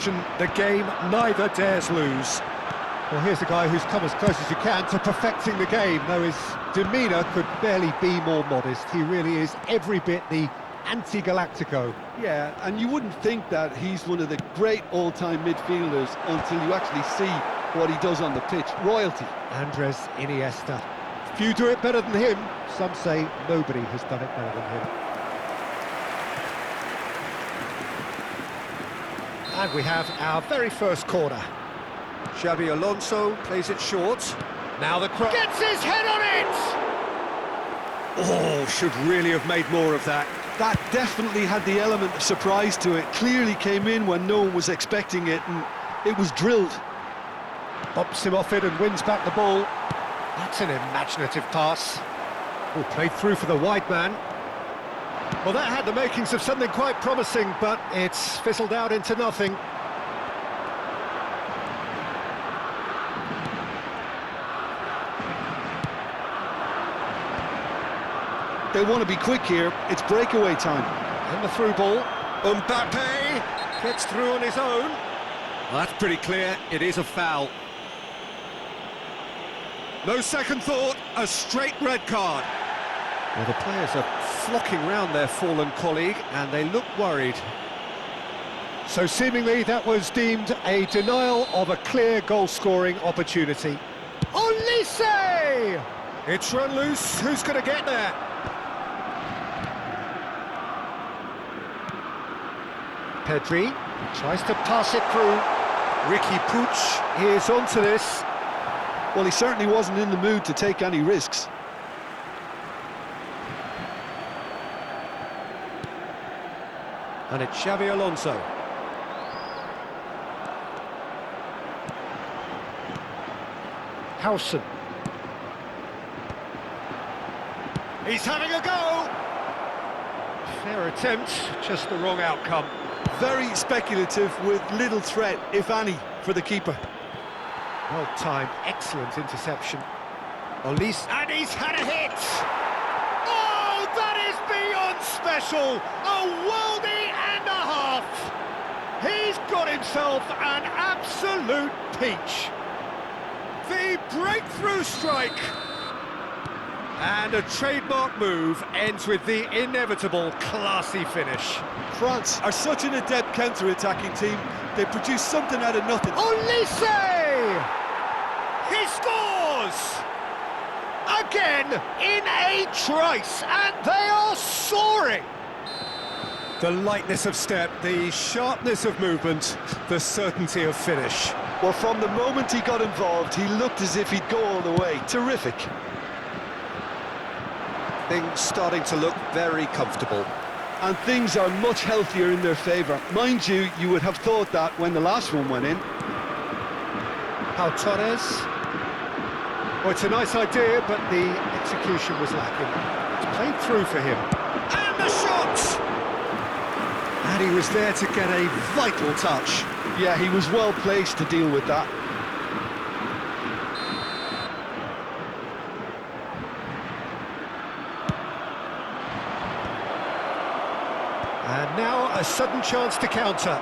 The game neither dares lose. Well, here's a guy who's come as close as you can to perfecting the game, though his demeanour could barely be more modest. He really is every bit the anti-Galactico. Yeah, and you wouldn't think that he's one of the great all-time midfielders until you actually see what he does on the pitch. Royalty. Andres Iniesta. Few do it better than him. Some say nobody has done it better than him. And we have our very first corner. Xabi Alonso plays it short. Now the cross gets his head on it! Oh, should really have made more of that. That definitely had the element of surprise to it. Clearly came in when no one was expecting it, and it was drilled. Bops him off it and wins back the ball. That's an imaginative pass. Oh, played through for the wide man. Well, that had the makings of something quite promising, but it's fizzled out into nothing. They want to be quick here. It's breakaway time. And the through ball. Mbappe gets through on his own. Well, that's pretty clear. It is a foul. No second thought, a straight red card. Well, the players are flocking round their fallen colleague, and they look worried. So seemingly that was deemed a denial of a clear goal-scoring opportunity. Olise! It's run loose. Who's going to get there? Pedri tries to pass it through. Ricky Puig is onto this. Well, he certainly wasn't in the mood to take any risks. And it's Xabi Alonso. Howson. He's having a go! Fair attempt, just the wrong outcome. Very speculative with little threat, if any, for the keeper. Well timed, excellent interception. Olise, and he's had a hit! Oh, that is beyond special! A worldie and a half! He's got himself an absolute peach. The breakthrough strike! And a trademark move ends with the inevitable classy finish. France are such an adept counter-attacking team. They produce something out of nothing. Olise! He scores! Again, in a trice, and they are soaring! The lightness of step, the sharpness of movement, the certainty of finish. Well, from the moment he got involved, he looked as if he'd go all the way. Terrific. Things starting to look very comfortable. And things are much healthier in their favour. Mind you, you would have thought that when the last one went in. Pau Torres. Well, it's a nice idea, but the execution was lacking. It's played through for him. And the shot! And he was there to get a vital touch. Yeah, he was well placed to deal with that. And now a sudden chance to counter.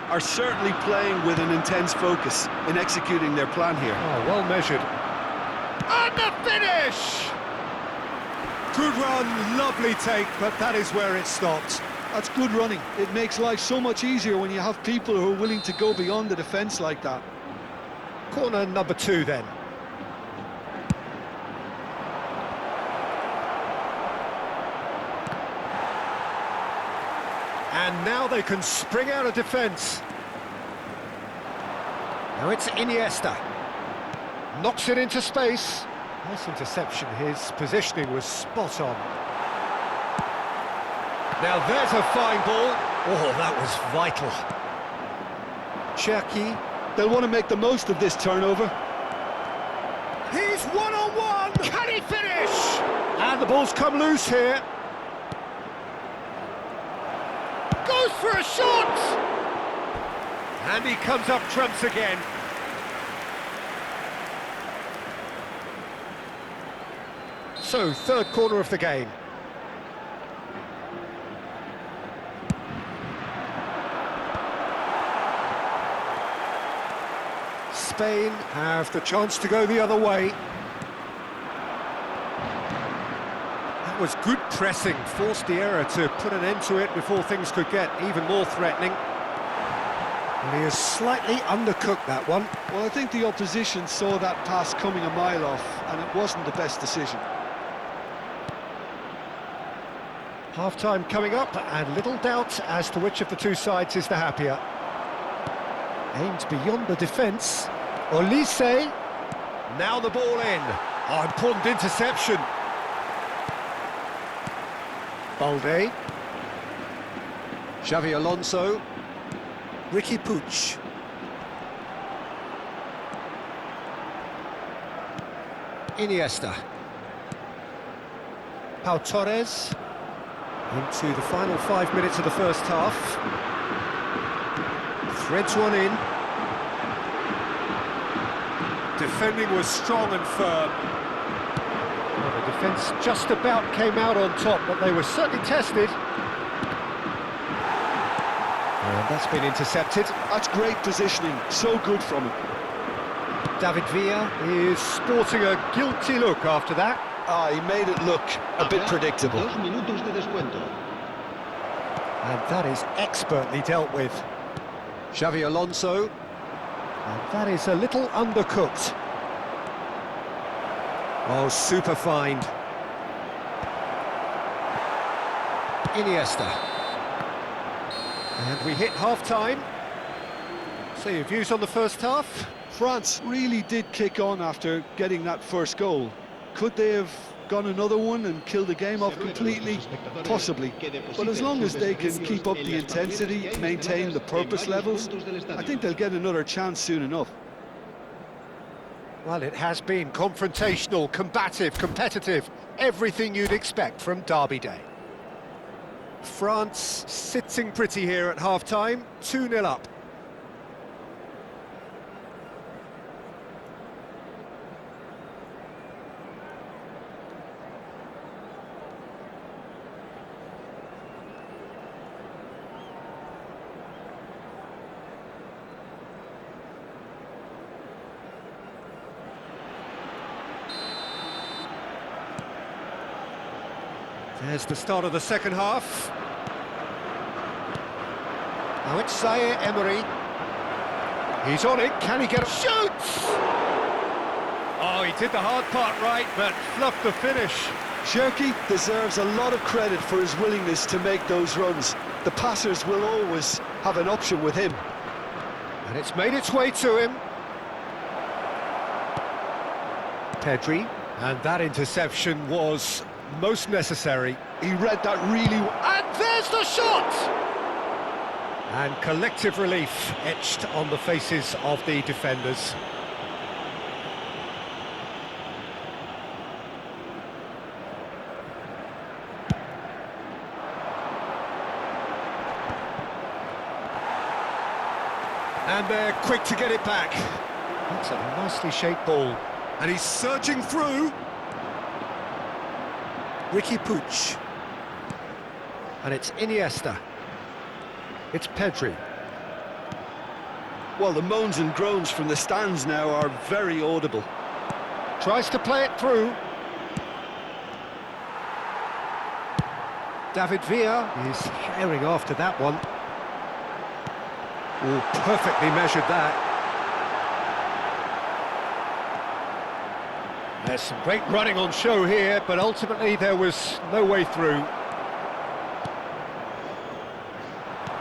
Are certainly playing with an intense focus in executing their plan here. Oh, well measured. And the finish! Good run, lovely take, but that is where it stopped. That's good running. It makes life so much easier when you have people who are willing to go beyond the defence like that. Corner number 2 then. And now they can spring out of defence. Now it's Iniesta. Knocks it into space. Nice interception, his positioning was spot on. Now there's a fine ball. Oh, that was vital. Cherki. They'll want to make the most of this turnover. He's one-on-one! Can he finish? And the ball's come loose here. Goes for a shot! And he comes up trumps again. So, third corner of the game. Spain have the chance to go the other way. That was good pressing, forced the error to put an end to it before things could get even more threatening. And he has slightly undercooked that one. Well, I think the opposition saw that pass coming a mile off, and it wasn't the best decision. Half-time coming up, and little doubt as to which of the two sides is the happier. Aimed beyond the defence. Olise. Now the ball in. Oh, important interception. Balde. Xavi Alonso. Ricky Puig. Iniesta. Pau Torres. Into the final 5 minutes of the first half. Threads one in. Defending was strong and firm. Well, the defence just about came out on top, but they were certainly tested. And that's been intercepted. That's great positioning, so good from him. David Villa is sporting a guilty look after that. Ah, he made it look a bit predictable. 2 minutos de descuento. And that is expertly dealt with. Xavi Alonso. And that is a little undercooked. Oh, super find. Iniesta. And we hit half-time. So your views on the first half? France really did kick on after getting that first goal. Could they have gone another one and killed the game off completely? Possibly. But as long as they can keep up the intensity, maintain the purpose levels, I think they'll get another chance soon enough. Well, it has been confrontational, combative, competitive, everything you'd expect from Derby Day. France sitting pretty here at half-time, 2-0 up. There's the start of the second half. Now it's Zaire Emery. He's on it, can he get a shoots? Oh, he did the hard part right, but fluffed the finish. Cherki deserves a lot of credit for his willingness to make those runs. The passers will always have an option with him. And it's made its way to him. Pedri, and that interception was most necessary. He read that really well. And there's the shot! And collective relief etched on the faces of the defenders. And they're quick to get it back. That's a nicely shaped ball. And he's surging through. Ricky Puig. And it's Iniesta. It's Pedri. Well, the moans and groans from the stands now are very audible. Tries to play it through. David Villa is herring after that one. Oh, perfectly measured that. There's some great running on show here, but ultimately there was no way through.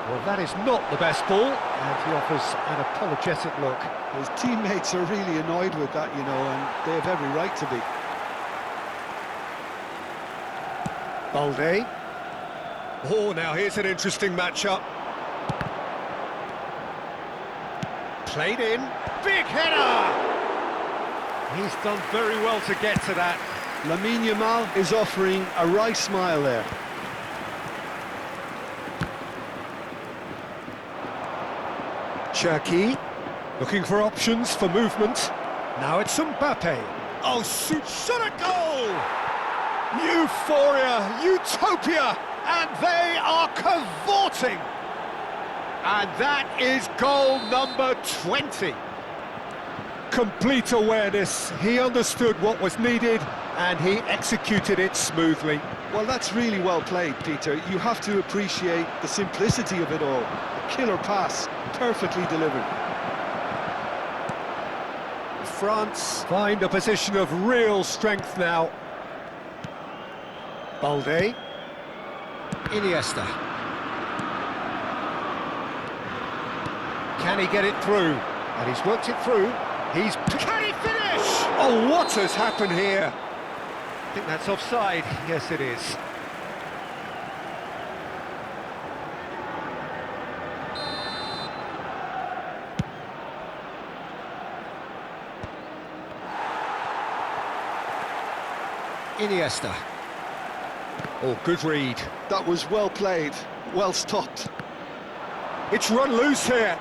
Well, that is not the best ball, and he offers an apologetic look. His teammates are really annoyed with that, you know, and they have every right to be. Balde. Oh, now here's an interesting matchup. Played in. Big header! He's done very well to get to that. Lamine Yamal is offering a wry smile there. Cherki, looking for options for movement. Now it's Mbappe. Oh, shot a goal! Euphoria, utopia, and they are cavorting. And that is goal number 20. Complete awareness. He understood what was needed and he executed it smoothly. Well, that's really well played, Peter. You have to appreciate the simplicity of it all. A killer pass, perfectly delivered. France find a position of real strength now. Balde. Iniesta. Can he get it through? And he's worked it through. Can he finish? Oh, what has happened here? I think that's offside. Yes, it is. Iniesta. Oh, good read. That was well played, well stopped. It's run loose here.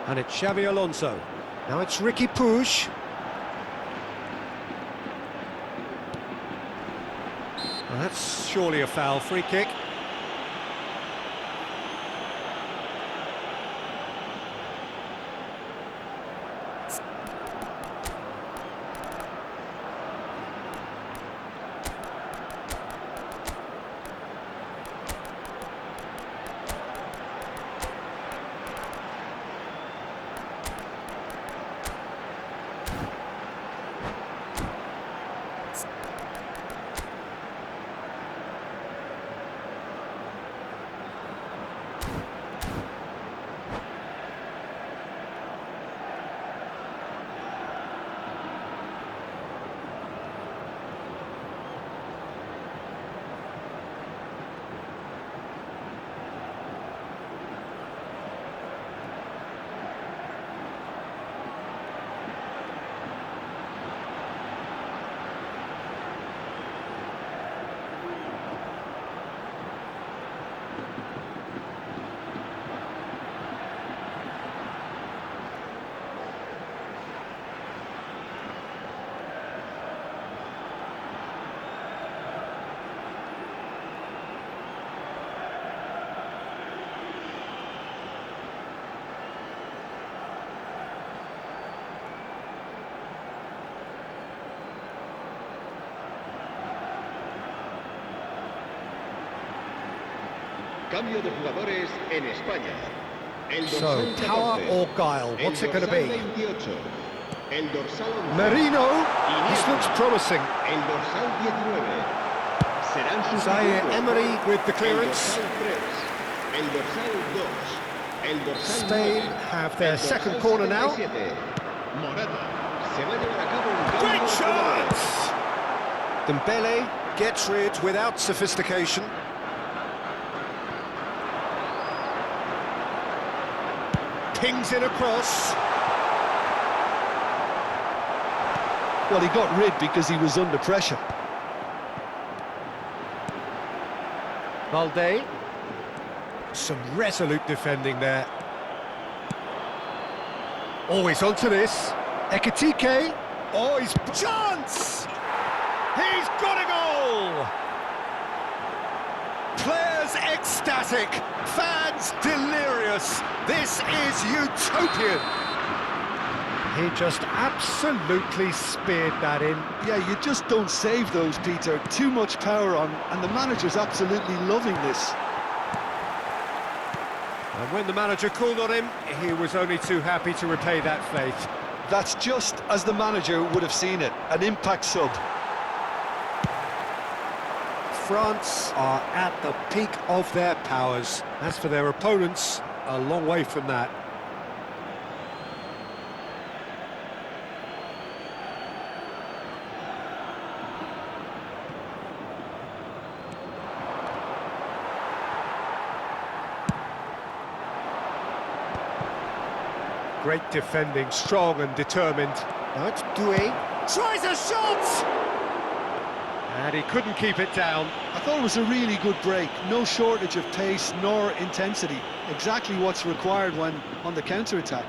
And it's Xabi Alonso. Now it's Ricky Puig. Well, that's surely a foul. Free kick. Cambio de jugadores en España. So, power or guile, what's it going to be? 28. El dorsal 11. Marino, this looks promising. El dorsal 19. Serán sus Zaire Emery with the El clearance. dorsal 3. El dorsal 2. El dorsal Spain 9. have their El dorsal second corner now. 77. Morata. Se va a llevar a cabo un cambio Great de jugadores. chance! Dembele gets rid without sophistication. Pings in across. Well, he got rid because he was under pressure. Balde. Some resolute defending there. Always onto this. Ekitike. Oh, he's... Chance! He's got a goal! Players ecstatic, fans delirious. This is utopian. He just absolutely speared that in. Yeah, you just don't save those, Peter. Too much power on, and the manager's absolutely loving this. And when the manager called on him, he was only too happy to repay that faith. That's just as the manager would have seen it, an impact sub. France are at the peak of their powers. As for their opponents, a long way from that. Great defending, strong and determined. Now it's Doué. Tries a shot! And he couldn't keep it down. I thought it was a really good break. No shortage of pace nor intensity. Exactly what's required when on the counter-attack.